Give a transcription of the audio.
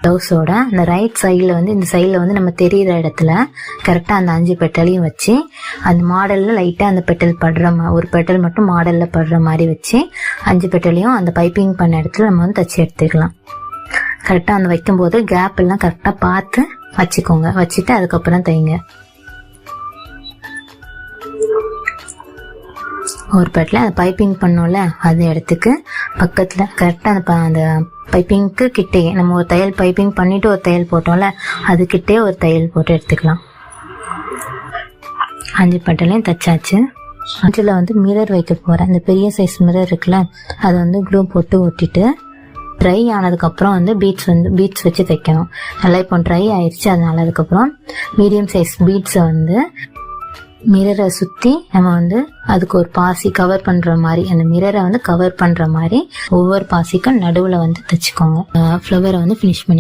ப்ளவுஸோட அந்த ரைட் சைடில் வந்து இந்த சைடில் வந்து நம்ம தெரியிற இடத்துல கரெக்டாக அந்த 5 பெட்டலையும் வச்சு அந்த மாடலில் லைட்டாக அந்த பெட்டல் படுற ஒரு பெட்டல் மட்டும் மாடலில் படுற மாதிரி வச்சு 5 பெட்டலையும் அந்த பைப்பிங் பண்ண இடத்துல நம்ம வந்து தச்சு எடுத்துக்கலாம். கரெக்டாக அந்த வைக்கும்போது கேப் எல்லாம் கரெக்டாக பார்த்து வச்சுக்கோங்க. வச்சுட்டு அதுக்கப்புறம் தைங்க. ஒரு பெட்டில் அந்த பைப்பிங் பண்ணோம்ல அது இடத்துக்கு பக்கத்தில் கரெக்டாக அந்த பைப்பிங்க்கு கிட்டே நம்ம ஒரு தையல் பைப்பிங் பண்ணிட்டு ஒரு தையல் போட்டோம்ல அதுக்கிட்டே ஒரு தையல் போட்டு எடுத்துக்கலாம். 5 பெட்டலையும் தைச்சாச்சு. அதில் வந்து மிரர் வைக்க போகிறேன். இந்த பெரிய சைஸ் மிரர் இருக்குல்ல அதை வந்து க்ளூ போட்டு ஒட்டிட்டு ட்ரை ஆனதுக்கப்புறம் வந்து பீட்ஸ் வச்சு தைக்கணும். நல்லா இப்போ ட்ரை ஆயிடுச்சு. அதனால அதுக்கப்புறம் மீடியம் சைஸ் பீட்ஸை வந்து மிரரை சுற்றி நம்ம வந்து அதுக்கு ஒரு பாசி கவர் பண்ணுற மாதிரி அந்த மிரரை வந்து கவர் பண்ணுற மாதிரி ஒவ்வொரு பாசிக்கும் நடுவில் வந்து தைச்சிக்கோங்க. ஃப்ளவரை வந்து ஃபினிஷ் பண்ணி